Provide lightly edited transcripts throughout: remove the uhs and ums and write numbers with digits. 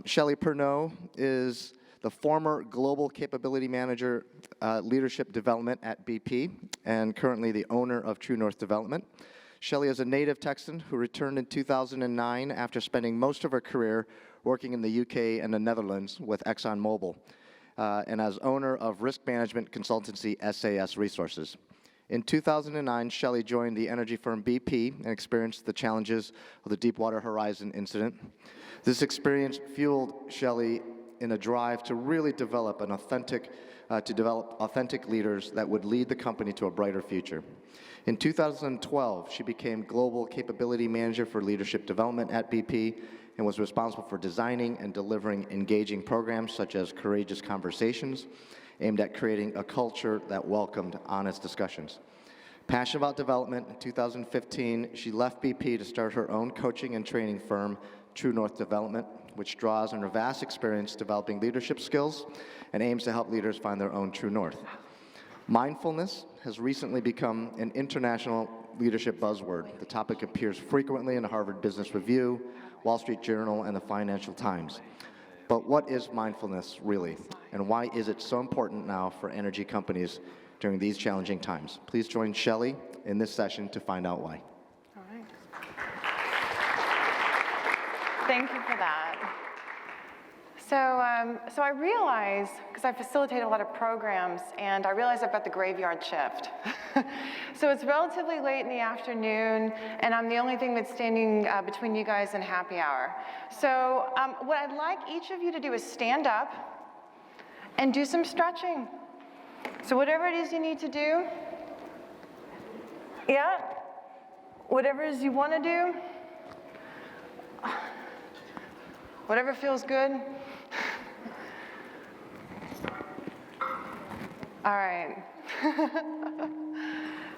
Shelley Pernod is the former Global Capability Manager, Leadership Development at BP, and currently the owner of True North Development. Shelley is a native Texan who returned in 2009 after spending most of her career working in the UK and the Netherlands with ExxonMobil, and as owner of risk management consultancy SAS Resources. In 2009, Shelley joined the energy firm BP and experienced the challenges of the Deepwater Horizon incident. This experience fueled Shelley in a drive to really develop authentic leaders that would lead the company to a brighter future. In 2012, she became Global Capability Manager for Leadership Development at BP and was responsible for designing and delivering engaging programs such as Courageous Conversations, aimed at creating a culture that welcomed honest discussions. Passionate about development, in 2015, she left BP to start her own coaching and training firm, True North Development, which draws on her vast experience developing leadership skills and aims to help leaders find their own true north. Mindfulness has recently become an international leadership buzzword. The topic appears frequently in the Harvard Business Review, Wall Street Journal, and the Financial Times. But what is mindfulness really, and why is it so important now for energy companies during these challenging times? Please join Shelley in this session to find out why. All right. Thank you for that. So I realize, because I facilitate a lot of programs, and I realize I've got the graveyard shift. So it's relatively late in the afternoon, and I'm the only thing that's standing between you guys and happy hour. So what I'd like each of you to do is stand up and do some stretching. So whatever it is you need to do, yeah, whatever it is you want to do, whatever feels good. All right.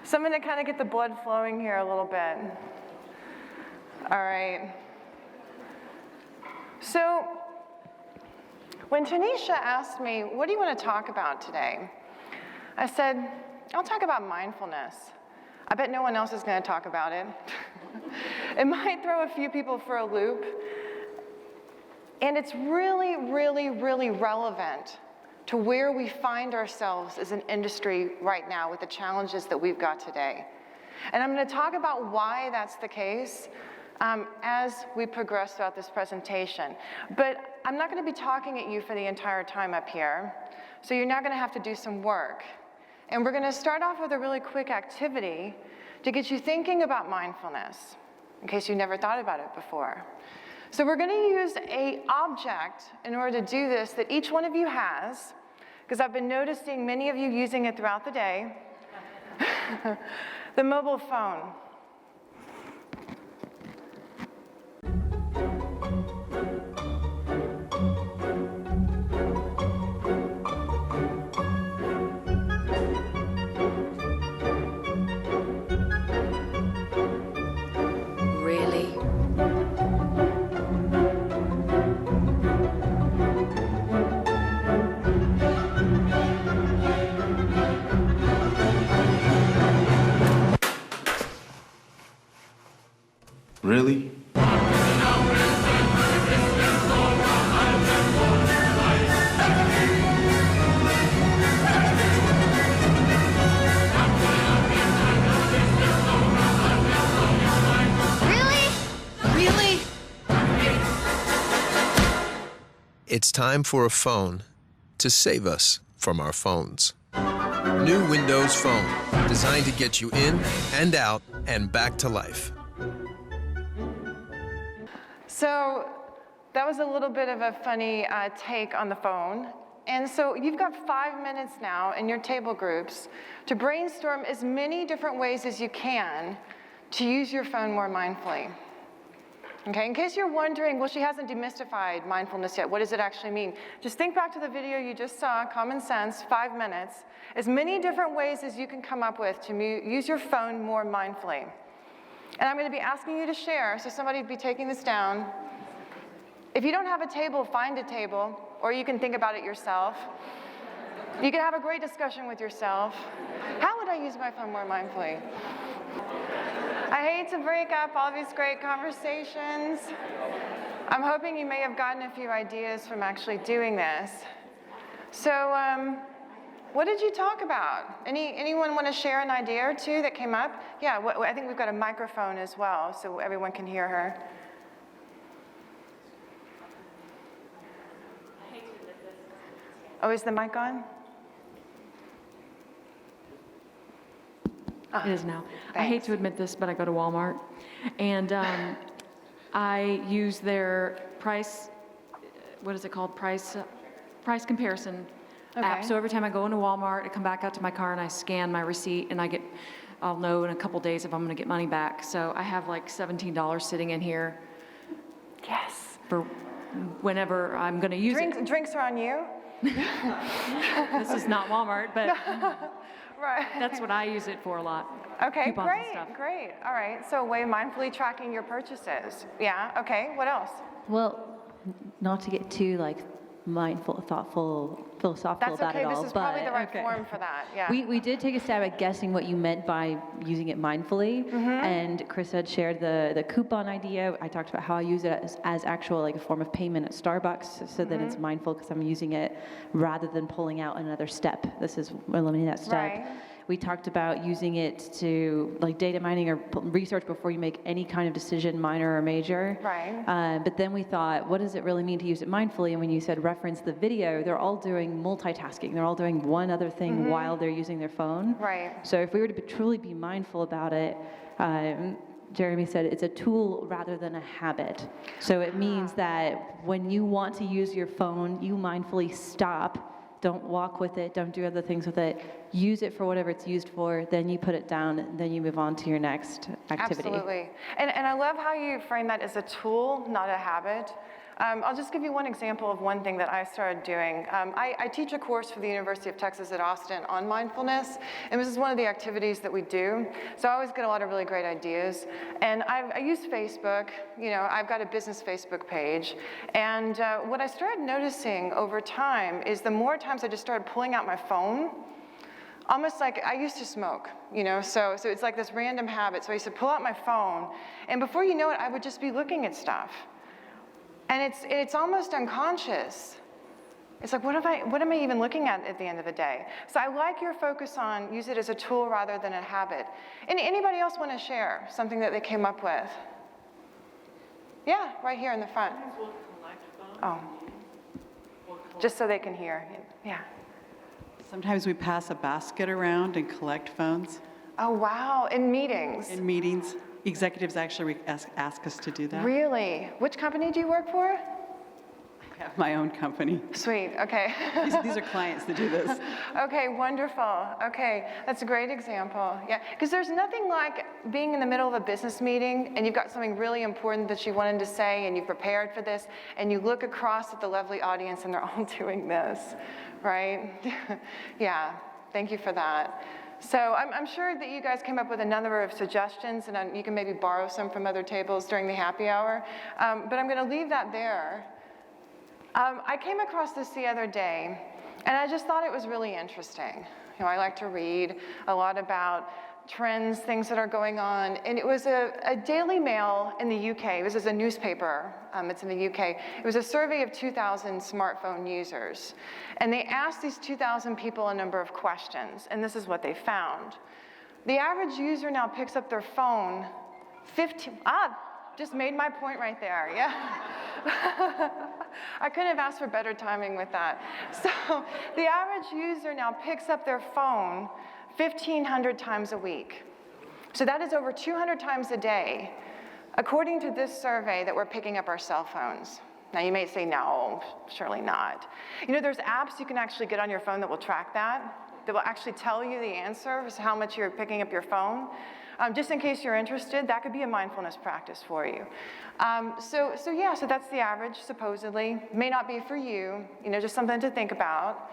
So I'm going to kind of get the blood flowing here a little bit. All right. So when Tanisha asked me, what do you want to talk about today? I said, I'll talk about mindfulness. I bet no one else is going to talk about it. It might throw a few people for a loop. And it's really, really, really relevant to where we find ourselves as an industry right now with the challenges that we've got today. And I'm going to talk about why that's the case as we progress throughout this presentation. But I'm not going to be talking at you for the entire time up here, so you're now going to have to do some work. And we're going to start off with a really quick activity to get you thinking about mindfulness, in case you never thought about it before. So we're going to use an object in order to do this that each one of you has, because I've been noticing many of you using it throughout the day. The mobile phone. Really? Really? It's time for a phone to save us from our phones. New Windows Phone, designed to get you in and out and back to life. So that was a little bit of a funny take on the phone. And so you've got 5 minutes now in your table groups to brainstorm as many different ways as you can to use your phone more mindfully. Okay, in case you're wondering, well, she hasn't demystified mindfulness yet. What does it actually mean? Just think back to the video you just saw, common sense, 5 minutes. As many different ways as you can come up with to use your phone more mindfully. And I'm going to be asking you to share, so somebody be taking this down. If you don't have a table, find a table, or you can think about it yourself. You can have a great discussion with yourself. How would I use my phone more mindfully? I hate to break up all these great conversations. I'm hoping you may have gotten a few ideas from actually doing this. So, what did you talk about? Anyone want to share an idea or two that came up? Yeah, I think we've got a microphone as well, so everyone can hear her. Oh, is the mic on? It is now. I hate Thanks. to admit this, but I go to Walmart, and I use their price, what is it called? Price comparison app. Okay. So every time I go into Walmart, I come back out to my car and I scan my receipt, and I'll know in a couple days if I'm going to get money back. So I have like $17 sitting in here Yes. for whenever I'm going to use it. Drinks are on you? This is not Walmart, but Right. that's what I use it for a lot. Okay, Coupons and stuff. great. All right, so a way of mindfully tracking your purchases. Yeah, okay, what else? Well, not to get too like mindful, thoughtful, philosophical That's about okay, it all, this is probably the right okay. form for that, yeah. We did take a stab at guessing what you meant by using it mindfully, and Chris had shared the coupon idea. I talked about how I use it as actual like a form of payment at Starbucks, so that it's mindful because I'm using it rather than pulling out another step. This is eliminating that step. Right. We talked about using it to like data mining or research before you make any kind of decision, minor or major. Right. But then we thought, what does it really mean to use it mindfully? And when you said reference the video, they're all doing multitasking. They're all doing one other thing while they're using their phone. Right. So if we were to truly be mindful about it, Jeremy said it's a tool rather than a habit. So it means that when you want to use your phone, you mindfully stop. Don't walk with it, don't do other things with it. Use it for whatever it's used for, then you put it down, then you move on to your next activity. Absolutely. And I love how you frame that as a tool, not a habit. I'll just give you one example of one thing that I started doing. I teach a course for the University of Texas at Austin on mindfulness, and this is one of the activities that we do. So I always get a lot of really great ideas. And I use Facebook. You know, I've got a business Facebook page. And what I started noticing over time is the more times I just started pulling out my phone, almost like I used to smoke, you know, so it's like this random habit. So I used to pull out my phone, and before you know it, I would just be looking at stuff. And it's almost unconscious. It's like, what am I even looking at the end of the day? So I like your focus on use it as a tool rather than a habit. Anybody else want to share something that they came up with? Yeah, right here in the front. Oh, just so they can hear. Yeah. Sometimes we pass a basket around and collect phones Oh, wow, in meetings. in meetings. Executives actually ask us to do that. Really? Which company do you work for? I have my own company. Sweet, okay. These are clients that do this. Okay, wonderful. Okay, that's a great example. Yeah, because there's nothing like being in the middle of a business meeting and you've got something really important that you wanted to say and you've prepared for this and you look across at the lovely audience and they're all doing this, right? Yeah, thank you for that. So I'm sure that you guys came up with a number of suggestions and you can maybe borrow some from other tables during the happy hour, but I'm going to leave that there. I came across this the other day, and I just thought it was really interesting. You know, I like to read a lot about trends, things that are going on, and it was a Daily Mail in the UK. This is a newspaper. It's in the UK. It was a survey of 2,000 smartphone users, and they asked these 2,000 people a number of questions, and this is what they found. The average user now picks up their phone just made my point right there, yeah. I couldn't have asked for better timing with that. So the average user now picks up their phone 1,500 times a week. So that is over 200 times a day, according to this survey that we're picking up our cell phones. Now you may say, no, surely not. You know, there's apps you can actually get on your phone that will track that will actually tell you the answer as to how much you're picking up your phone. Just in case you're interested, that could be a mindfulness practice for you. So that's the average, supposedly. May not be for you, you know, just something to think about.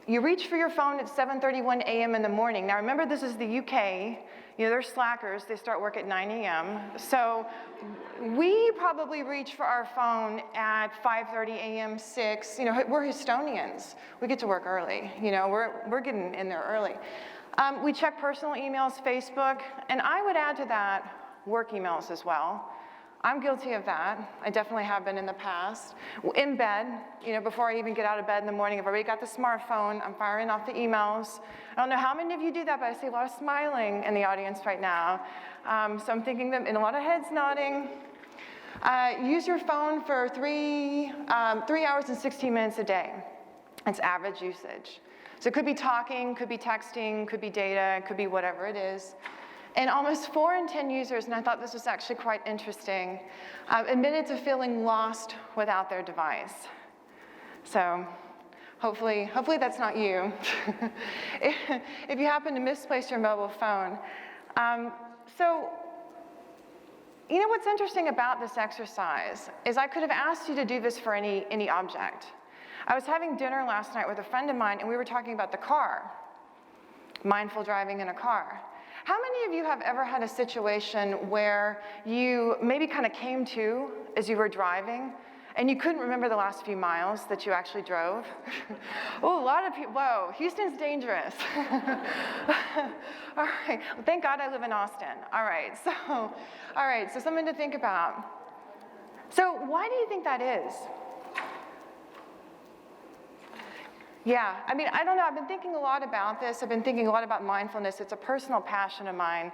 You reach for your phone at 7:31 a.m. in the morning. Now remember, this is the UK. You know, they're slackers. They start work at 9 a.m. So we probably reach for our phone at 5:30 a.m., 6. You know, we're Estonians. We get to work early. You know, we're getting in there early. We check personal emails, Facebook, and I would add to that work emails as well. I'm guilty of that. I definitely have been in the past. In bed, before I even get out of bed in the morning, I've already got the smartphone, I'm firing off the emails. I don't know how many of you do that, but I see a lot of smiling in the audience right now. So I'm thinking that, and a lot of heads nodding. Use your phone for 3 hours and 16 minutes a day. It's average usage. So it could be talking, could be texting, could be data, could be whatever it is. And almost 4 in 10 users, and I thought this was actually quite interesting, admitted to feeling lost without their device. So hopefully that's not you. If you happen to misplace your mobile phone. So what's interesting about this exercise is I could have asked you to do this for any object. I was having dinner last night with a friend of mine, and we were talking about the car, mindful driving in a car. How many of you have ever had a situation where you maybe kind of came to as you were driving and you couldn't remember the last few miles that you actually drove? Oh, a lot of people, whoa, Houston's dangerous. All right, well, thank God I live in Austin. All right, so something to think about. So why do you think that is? Yeah, I don't know. I've been thinking a lot about this. I've been thinking a lot about mindfulness. It's a personal passion of mine.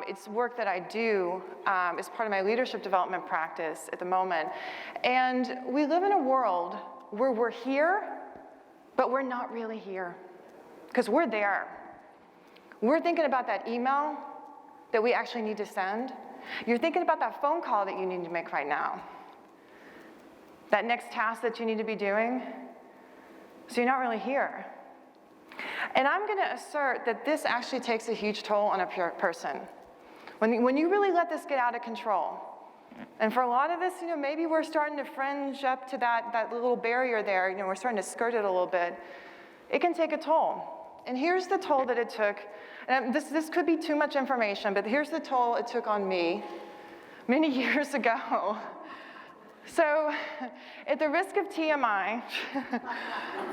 It's work that I do as part of my leadership development practice at the moment. And we live in a world where we're here, but we're not really here, because we're there. We're thinking about that email that we actually need to send. You're thinking about that phone call that you need to make right now, that next task that you need to be doing. So you're not really here. And I'm going to assert that this actually takes a huge toll on a person. When you really let this get out of control, and for a lot of us, maybe we're starting to fringe up to that little barrier there, we're starting to skirt it a little bit, it can take a toll. And here's the toll that it took, and this could be too much information, but here's the toll it took on me many years ago. So, at the risk of TMI,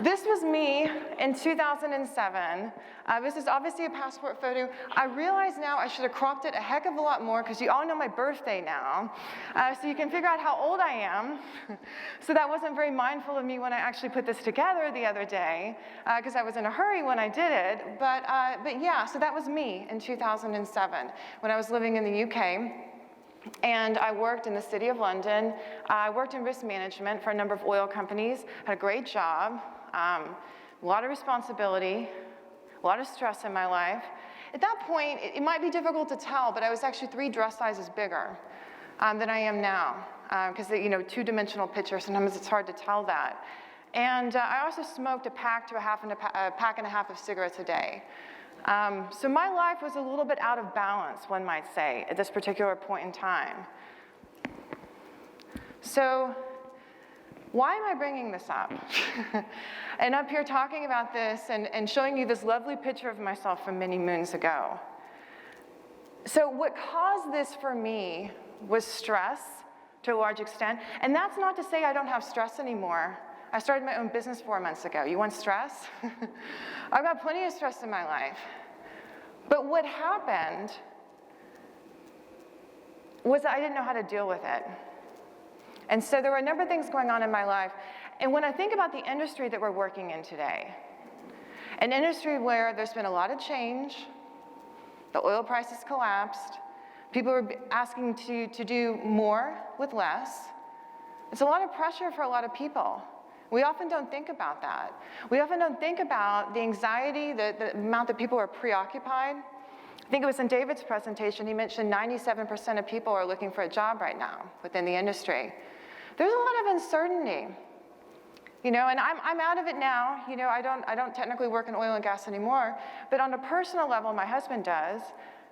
this was me in 2007. This is obviously a passport photo. I realize now I should have cropped it a heck of a lot more, because you all know my birthday now. So you can figure out how old I am. So that wasn't very mindful of me when I actually put this together the other day, because I was in a hurry when I did it. But yeah, so that was me in 2007 when I was living in the UK. And I worked in the City of London. I worked in risk management for a number of oil companies, had a great job, a lot of responsibility, a lot of stress in my life. At that point, it might be difficult to tell, but I was actually 3 dress sizes bigger than I am now. Because, two-dimensional picture, sometimes it's hard to tell that. And I also smoked a pack to a pack and a half of cigarettes a day. So my life was a little bit out of balance, one might say, at this particular point in time. So why am I bringing this up? And up here talking about this and showing you this lovely picture of myself from many moons ago. So what caused this for me was stress to a large extent. And that's not to say I don't have stress anymore. I started my own business 4 months ago. You want stress? I've got plenty of stress in my life. But what happened was that I didn't know how to deal with it. And so there were a number of things going on in my life. And when I think about the industry that we're working in today, an industry where there's been a lot of change, the oil prices collapsed, people are asking to do more with less, it's a lot of pressure for a lot of people. We often don't think about that. We often don't think about the anxiety, the amount that people are preoccupied. I think it was in David's presentation, he mentioned 97% of people are looking for a job right now within the industry. There's a lot of uncertainty. And I'm out of it now. I don't technically work in oil and gas anymore, but on a personal level, my husband does.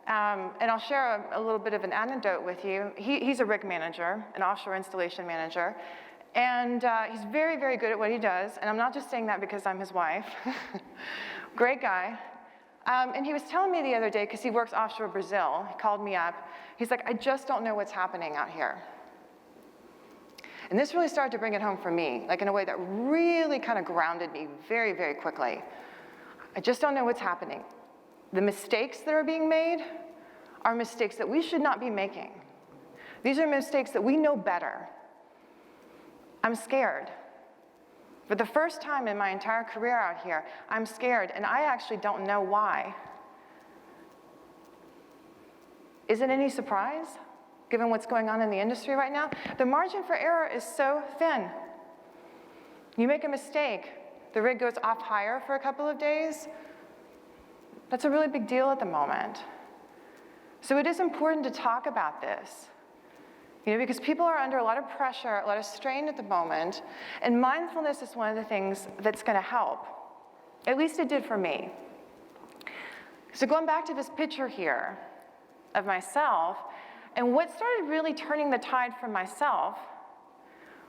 And I'll share a little bit of an anecdote with you. He's a rig manager, an offshore installation manager. And he's very, very good at what he does. And I'm not just saying that because I'm his wife. Great guy. And he was telling me the other day, because he works offshore Brazil, he called me up. He's like, I just don't know what's happening out here. And this really started to bring it home for me, like in a way that really kind of grounded me very, very quickly. I just don't know what's happening. The mistakes that are being made are mistakes that we should not be making. These are mistakes that we know better. I'm scared. For the first time in my entire career out here, I'm scared, and I actually don't know why. Is it any surprise, given what's going on in the industry right now? The margin for error is so thin. You make a mistake, the rig goes off hire for a couple of days. That's a really big deal at the moment. So it is important to talk about this, because people are under a lot of pressure, a lot of strain at the moment, and mindfulness is one of the things that's going to help. At least it did for me. So going back to this picture here of myself, and what started really turning the tide for myself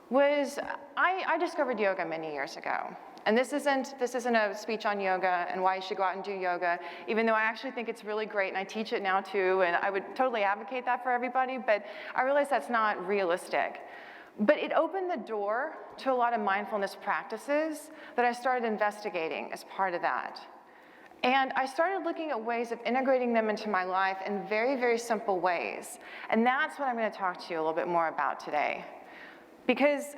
was I discovered yoga many years ago. And this isn't a speech on yoga and why you should go out and do yoga, even though I actually think it's really great, and I teach it now too, and I would totally advocate that for everybody, but I realize that's not realistic. But it opened the door to a lot of mindfulness practices that I started investigating as part of that. And I started looking at ways of integrating them into my life in very, very simple ways. And that's what I'm going to talk to you a little bit more about today. Because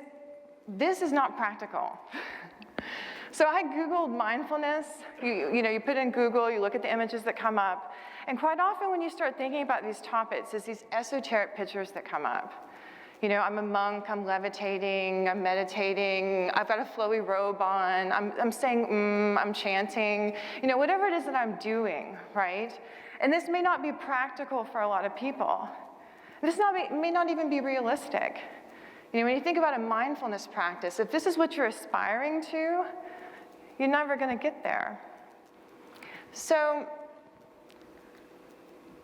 this is not practical. So I Googled mindfulness. You put in Google, you look at the images that come up. And quite often when you start thinking about these topics, there's these esoteric pictures that come up. I'm a monk, I'm levitating, I'm meditating, I've got a flowy robe on, I'm saying I'm chanting, whatever it is that I'm doing, right? And this may not be practical for a lot of people. This may not even be realistic. When you think about a mindfulness practice, if this is what you're aspiring to, you're never going to get there. So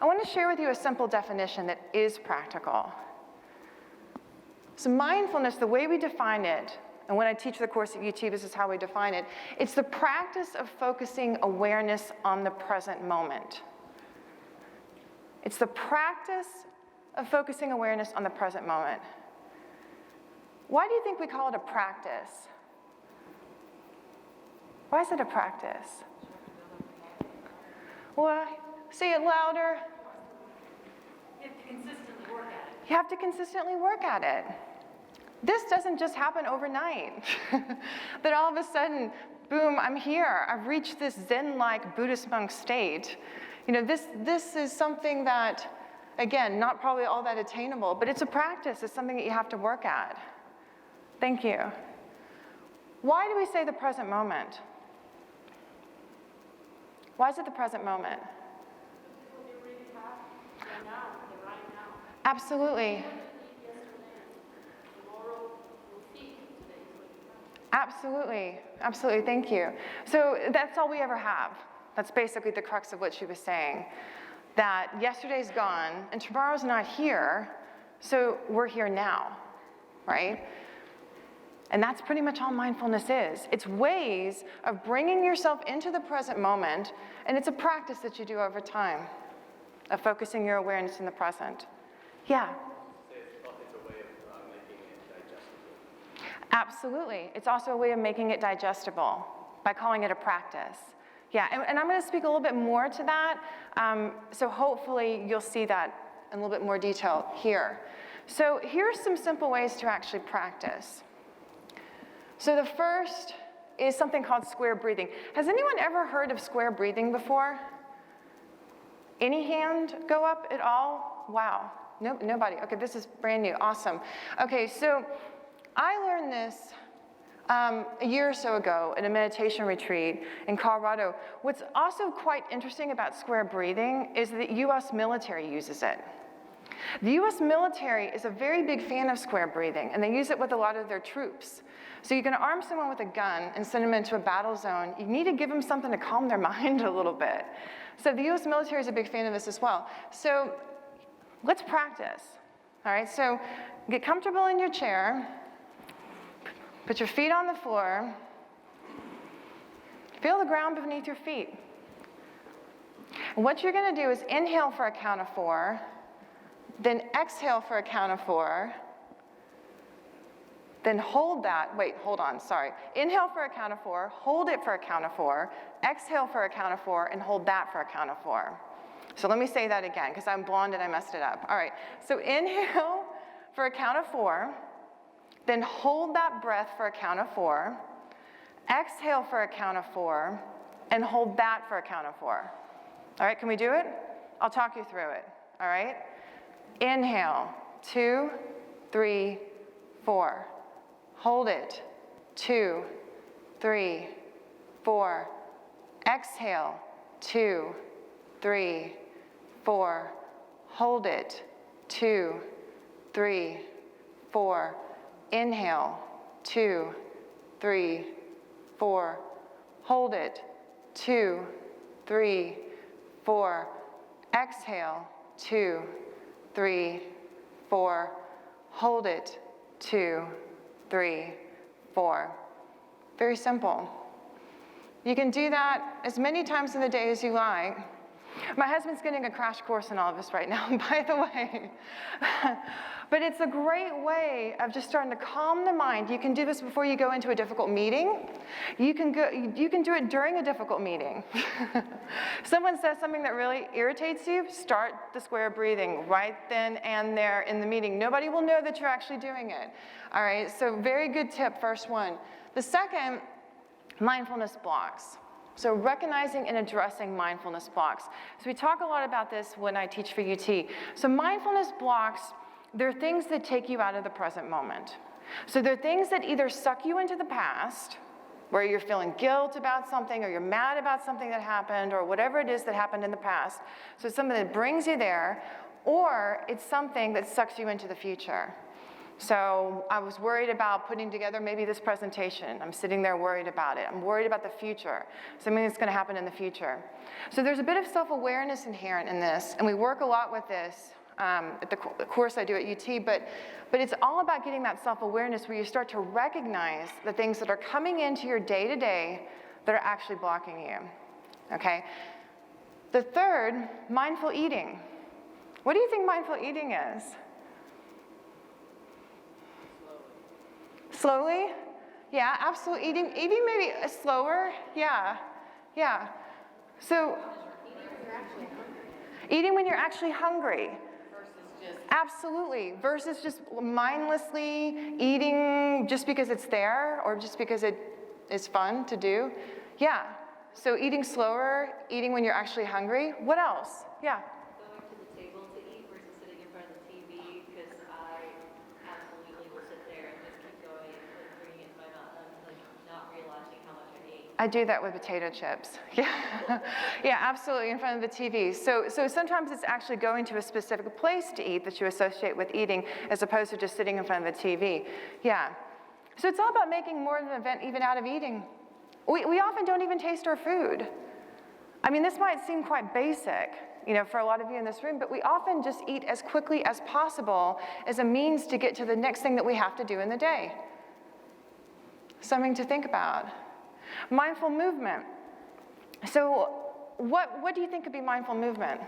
I want to share with you a simple definition that is practical. So mindfulness, the way we define it, and when I teach the course at UT, this is how we define it, it's the practice of focusing awareness on the present moment. It's the practice of focusing awareness on the present moment. Why do you think we call it a practice? Why is it a practice? Well, say it louder. You have to consistently work at it. You have to consistently work at it. This doesn't just happen overnight. That all of a sudden, boom, I'm here. I've reached this Zen-like Buddhist monk state. This is something that, again, not probably all that attainable, but it's a practice. It's something that you have to work at. Thank you. Why do we say the present moment? Why is it the present moment? Absolutely. Absolutely, absolutely, thank you. So that's all we ever have. That's basically the crux of what she was saying. That yesterday's gone and tomorrow's not here, so we're here now, right? And that's pretty much all mindfulness is. It's ways of bringing yourself into the present moment, and it's a practice that you do over time of focusing your awareness in the present. Yeah? It's a way of making it digestible. Absolutely. It's also a way of making it digestible by calling it a practice. Yeah, and I'm going to speak a little bit more to that, so hopefully you'll see that in a little bit more detail here. So here's some simple ways to actually practice. So the first is something called square breathing. Has anyone ever heard of square breathing before? Any hand go up at all? Wow, nobody. Okay, this is brand new, awesome. Okay, so I learned this a year or so ago at a meditation retreat in Colorado. What's also quite interesting about square breathing is that the US military uses it. The US military is a very big fan of square breathing, and they use it with a lot of their troops. So you can arm someone with a gun and send them into a battle zone. You need to give them something to calm their mind a little bit. So the US military is a big fan of this as well. So let's practice. All right, so get comfortable in your chair. Put your feet on the floor. Feel the ground beneath your feet. And what you're going to do is inhale for a count of 4, then exhale for a count of 4, then hold that. Wait, hold on, sorry. Inhale for a count of 4, hold it for a count of 4, exhale for a count of 4, and hold that for a count of 4. So let me say that again, because I'm blonde and I messed it up. All right, so inhale for a count of 4, then hold that breath for a count of 4, exhale for a count of 4, and hold that for a count of 4. All right, can we do it? I'll talk you through it, all right? Inhale, 2, 3, 4. Hold it, 2, 3, 4. Exhale, 2, 3, 4. Hold it, 2, 3, 4. Inhale, 2, 3, 4. Hold it, 2, 3, 4. Exhale, 2, 3, 4. Hold it, 2, 3, 4. Very simple. You can do that as many times in the day as you like. My husband's getting a crash course in all of this right now, by the way. But it's a great way of just starting to calm the mind. You can do this before you go into a difficult meeting. You can do it during a difficult meeting. Someone says something that really irritates you, start the square breathing right then and there in the meeting. Nobody will know that you're actually doing it. All right, so very good tip, first one. The second, mindfulness blocks. So recognizing and addressing mindfulness blocks. So we talk a lot about this when I teach for UT. So mindfulness blocks, they're things that take you out of the present moment. So they're things that either suck you into the past, where you're feeling guilt about something, or you're mad about something that happened, or whatever it is that happened in the past. So it's something that brings you there, or it's something that sucks you into the future. So I was worried about putting together maybe this presentation. I'm sitting there worried about it. I'm worried about the future, something that's going to happen in the future. So there's a bit of self-awareness inherent in this, and we work a lot with this at the course I do at UT, but it's all about getting that self-awareness where you start to recognize the things that are coming into your day-to-day that are actually blocking you, okay? The third, mindful eating. What do you think mindful eating is? Slowly? Yeah, absolutely. Eating maybe slower? Yeah. So, eating when you're actually hungry. Absolutely. Versus just mindlessly eating just because it's there or just because it is fun to do. Yeah. So eating slower, eating when you're actually hungry. What else? Yeah. Going to the table to eat versus sitting in front of the TV, because I absolutely will sit there and just keep going and bringing it to my mouth and like not realizing how much I ate. I do that with potato chips. Yeah, yeah, absolutely, in front of the TV. So sometimes it's actually going to a specific place to eat that you associate with eating as opposed to just sitting in front of the TV. Yeah. So it's all about making more of an event even out of eating. We often don't even taste our food. I mean, this might seem quite basic, for a lot of you in this room, but we often just eat as quickly as possible as a means to get to the next thing that we have to do in the day. Something to think about. Mindful movement. So what do you think could be mindful movement?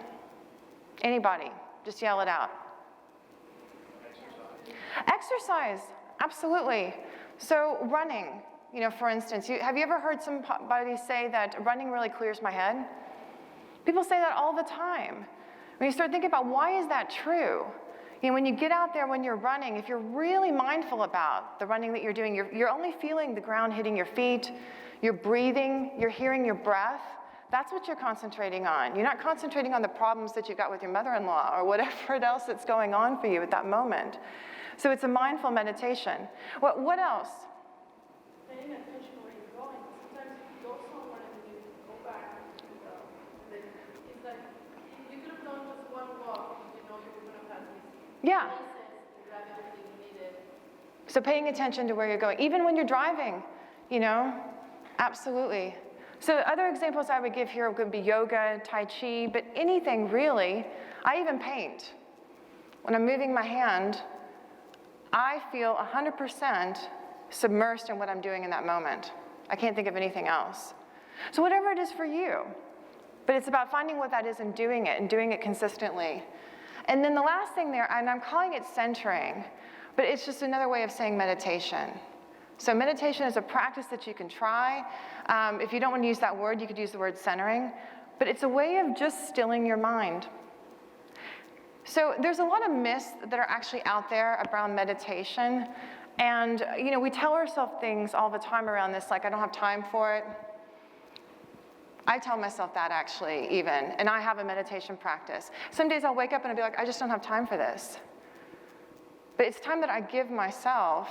Anybody? Just yell it out. Exercise, absolutely. So running, for instance, have you ever heard somebody say that running really clears my head? People say that all the time. When you start thinking about why is that true? When you get out there, when you're running, if you're really mindful about the running that you're doing, you're only feeling the ground hitting your feet, you're breathing, you're hearing your breath. That's what you're concentrating on. You're not concentrating on the problems that you got with your mother-in-law or whatever else that's going on for you at that moment. So it's a mindful meditation. What else? Paying attention where you're going. Sometimes you go somewhere and you go back. It's like you could have done just one walk if you know you were going to pass this. Yeah. You grab everything you needed. So paying attention to where you're going, even when you're driving, absolutely. So other examples I would give here would be yoga, Tai Chi, but anything really. I even paint. When I'm moving my hand, I feel 100% submersed in what I'm doing in that moment. I can't think of anything else. So whatever it is for you, but it's about finding what that is and doing it consistently. And then the last thing there, and I'm calling it centering, but it's just another way of saying meditation. So meditation is a practice that you can try. If you don't want to use that word, you could use the word centering, but it's a way of just stilling your mind. So there's a lot of myths that are actually out there around meditation. And we tell ourselves things all the time around this, like, I don't have time for it. I tell myself that actually, even, and I have a meditation practice. Some days I'll wake up and I'll be like, I just don't have time for this. But it's time that I give myself,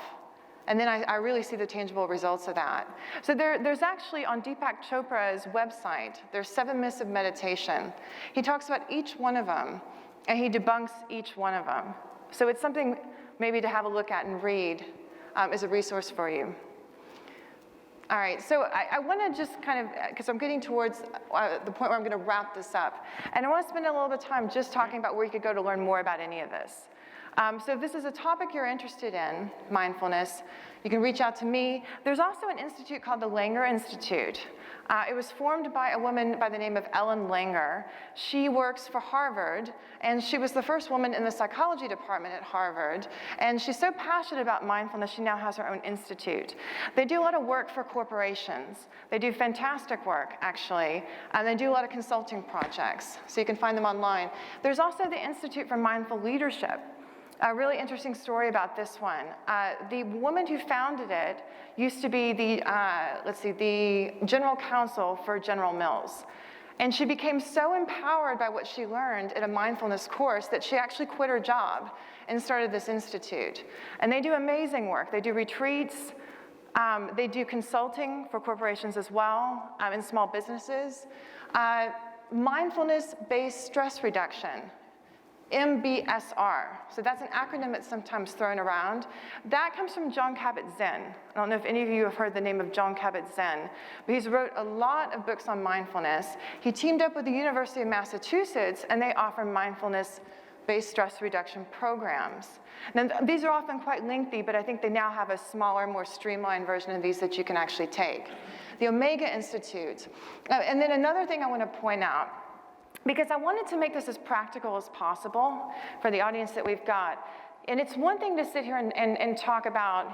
and then I really see the tangible results of that. So there's actually, on Deepak Chopra's website, there's 7 myths of meditation. He talks about each one of them, and he debunks each one of them. So it's something maybe to have a look at and read as a resource for you. All right, so I want to just kind of, because I'm getting towards the point where I'm going to wrap this up. And I want to spend a little bit of time just talking about where you could go to learn more about any of this. So if this is a topic you're interested in, mindfulness, you can reach out to me. There's also an institute called the Langer Institute. It was formed by a woman by the name of Ellen Langer. She works for Harvard, and she was the first woman in the psychology department at Harvard. And she's so passionate about mindfulness, she now has her own institute. They do a lot of work for corporations. They do fantastic work, actually. And they do a lot of consulting projects, so you can find them online. There's also the Institute for Mindful Leadership. A really interesting story about this one. The woman who founded it used to be the general counsel for General Mills. And she became so empowered by what she learned at a mindfulness course that she actually quit her job and started this institute. And they do amazing work. They do retreats. They do consulting for corporations as well, and small businesses. Mindfulness-based stress reduction. MBSR. So that's an acronym that's sometimes thrown around. That comes from Jon Kabat-Zinn. I don't know if any of you have heard the name of Jon Kabat-Zinn, but he's wrote a lot of books on mindfulness. He teamed up with the University of Massachusetts, and they offer mindfulness-based stress reduction programs. Now, these are often quite lengthy, but I think they now have a smaller, more streamlined version of these that you can actually take. The Omega Institute. And then another thing I want to point out, because I wanted to make this as practical as possible for the audience that we've got. And it's one thing to sit here and talk about,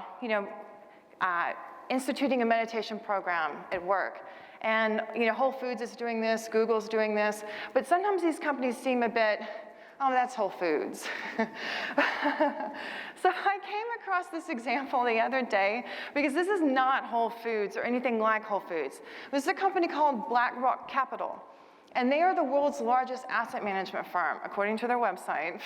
instituting a meditation program at work. And, Whole Foods is doing this, Google's doing this. But sometimes these companies seem a bit, oh, that's Whole Foods. So I came across this example the other day, because this is not Whole Foods or anything like Whole Foods. This is a company called BlackRock Capital. And they are the world's largest asset management firm, according to their website.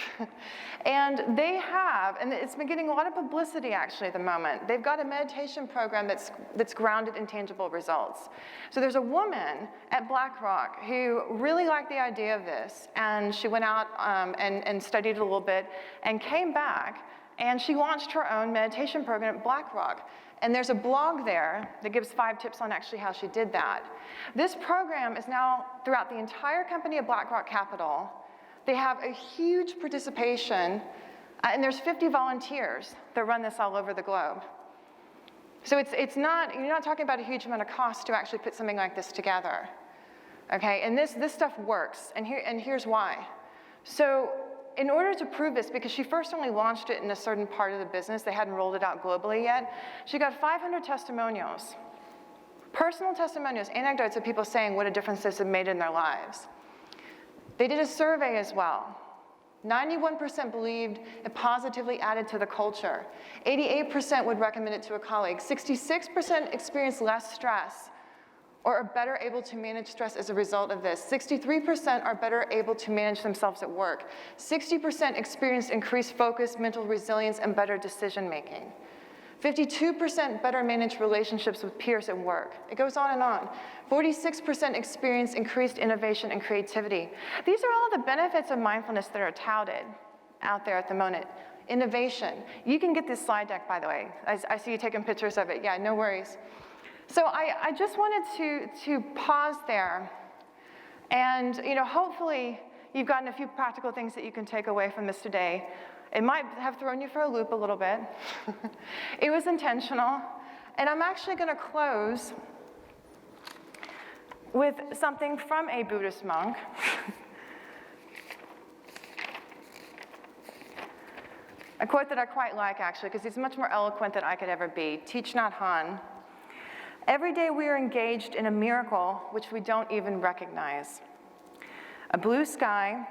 And they have, and it's been getting a lot of publicity actually at the moment, they've got a meditation program that's grounded in tangible results. So there's a woman at BlackRock who really liked the idea of this, and she went out and studied it a little bit and came back, and she launched her own meditation program at BlackRock. And there's a blog there that gives 5 tips on actually how she did that. This program is now throughout the entire company of BlackRock Capital. They have a huge participation, and there's 50 volunteers that run this all over the globe. So it's not, you're not talking about a huge amount of cost to actually put something like this together. Okay, and this stuff works, and here's why. So in order to prove this, because she first only launched it in a certain part of the business, they hadn't rolled it out globally yet, she got 500 testimonials. Personal testimonials, anecdotes of people saying what a difference this had made in their lives. They did a survey as well. 91% believed it positively added to the culture. 88% would recommend it to a colleague. 66% experienced less stress or are better able to manage stress as a result of this. 63% are better able to manage themselves at work. 60% experienced increased focus, mental resilience, and better decision-making. 52% better manage relationships with peers at work. It goes on and on. 46% experience increased innovation and creativity. These are all the benefits of mindfulness that are touted out there at the moment. Innovation. You can get this slide deck, by the way. I see you taking pictures of it. Yeah, no worries. So I just wanted to pause there, and hopefully you've gotten a few practical things that you can take away from this today. It might have thrown you for a loop a little bit. It was intentional, and I'm actually going to close with something from a Buddhist monk. A quote that I quite like, actually, because he's much more eloquent than I could ever be. Thich Nhat Hanh. Every day we are engaged in a miracle which we don't even recognize. A blue sky,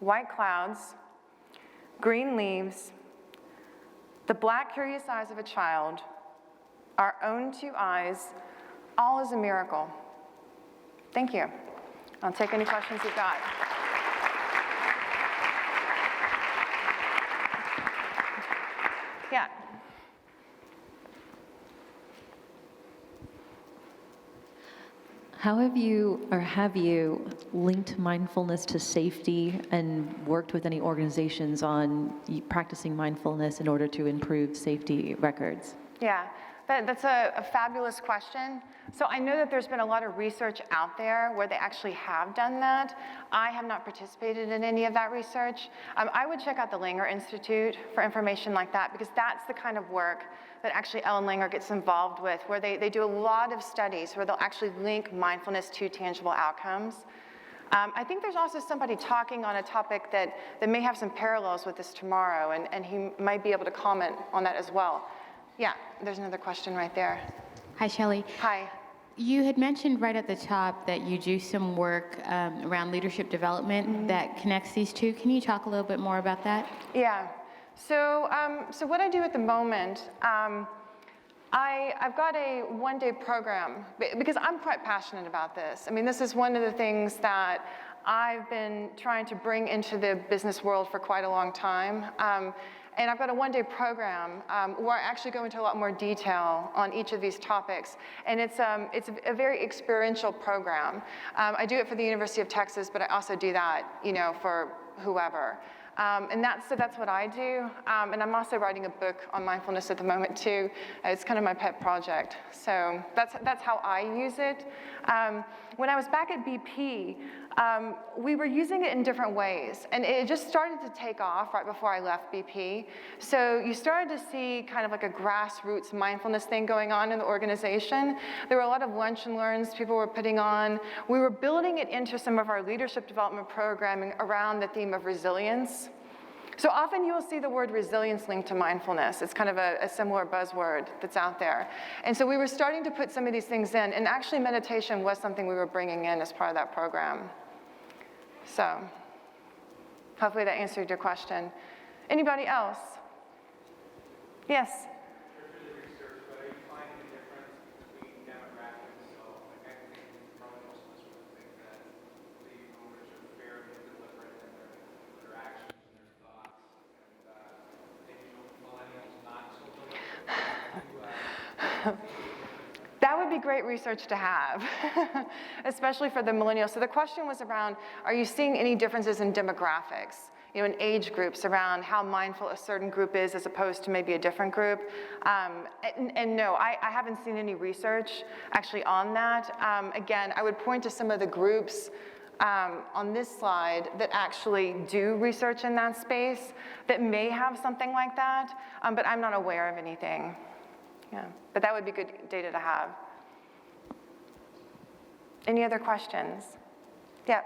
white clouds, green leaves, the black curious eyes of a child, our own two eyes, all is a miracle. Thank you. I'll take any questions you've got. Yeah. How have you linked mindfulness to safety and worked with any organizations on practicing mindfulness in order to improve safety records? Yeah, that's a fabulous question. So I know that there's been a lot of research out there where they actually have done that. I have not participated in any of that research. I would check out the Langer Institute for information like that, because that's the kind of work that actually Ellen Langer gets involved with, where they do a lot of studies where they'll actually link mindfulness to tangible outcomes. I think there's also somebody talking on a topic that may have some parallels with this tomorrow, and he might be able to comment on that as well. Yeah, there's another question right there. Hi, Shelley. Hi. You had mentioned right at the top that you do some work around leadership development that connects these two. Can you talk a little bit more about that? Yeah. So what I do at the moment, I've got a one-day program, because I'm quite passionate about this. I mean, this is one of the things that I've been trying to bring into the business world for quite a long time. And I've got a one-day program where I actually go into a lot more detail on each of these topics. And it's a very experiential program. I do it for the University of Texas, but I also do that, for whoever. And that's what I do. And I'm also writing a book on mindfulness at the moment too. It's kind of my pet project. So that's how I use it. When I was back at BP, we were using it in different ways. And it just started to take off right before I left BP. So you started to see kind of like a grassroots mindfulness thing going on in the organization. There were a lot of lunch and learns people were putting on. We were building it into some of our leadership development programming around the theme of resilience. So often you will see the word resilience linked to mindfulness. It's kind of a similar buzzword that's out there. And so we were starting to put some of these things in, and actually meditation was something we were bringing in as part of that program. So hopefully that answered your question. Anybody else? Yes? That would be great research to have, especially for the millennials. So the question was around, are you seeing any differences in demographics, in age groups around how mindful a certain group is as opposed to maybe a different group? And no, I haven't seen any research actually on that. Again, I would point to some of the groups on this slide that actually do research in that space that may have something like that, but I'm not aware of anything. Yeah, but that would be good data to have. Any other questions? Yeah.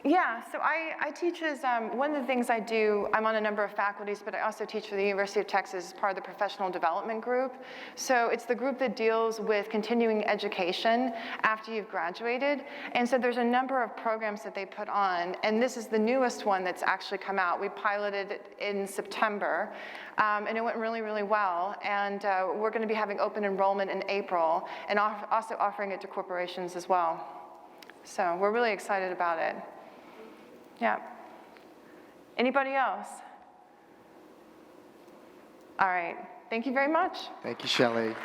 Yeah, so I teach as, one of the things I do, I'm on a number of faculties, but I also teach for the University of Texas as part of the professional development group. So it's the group that deals with continuing education after you've graduated. And so there's a number of programs that they put on, and this is the newest one that's actually come out. We piloted it in September, and it went really, really well. And we're gonna be having open enrollment in April, and also offering it to corporations as well. So we're really excited about it. Yeah. Anybody else? All right. Thank you very much. Thank you, Shelley.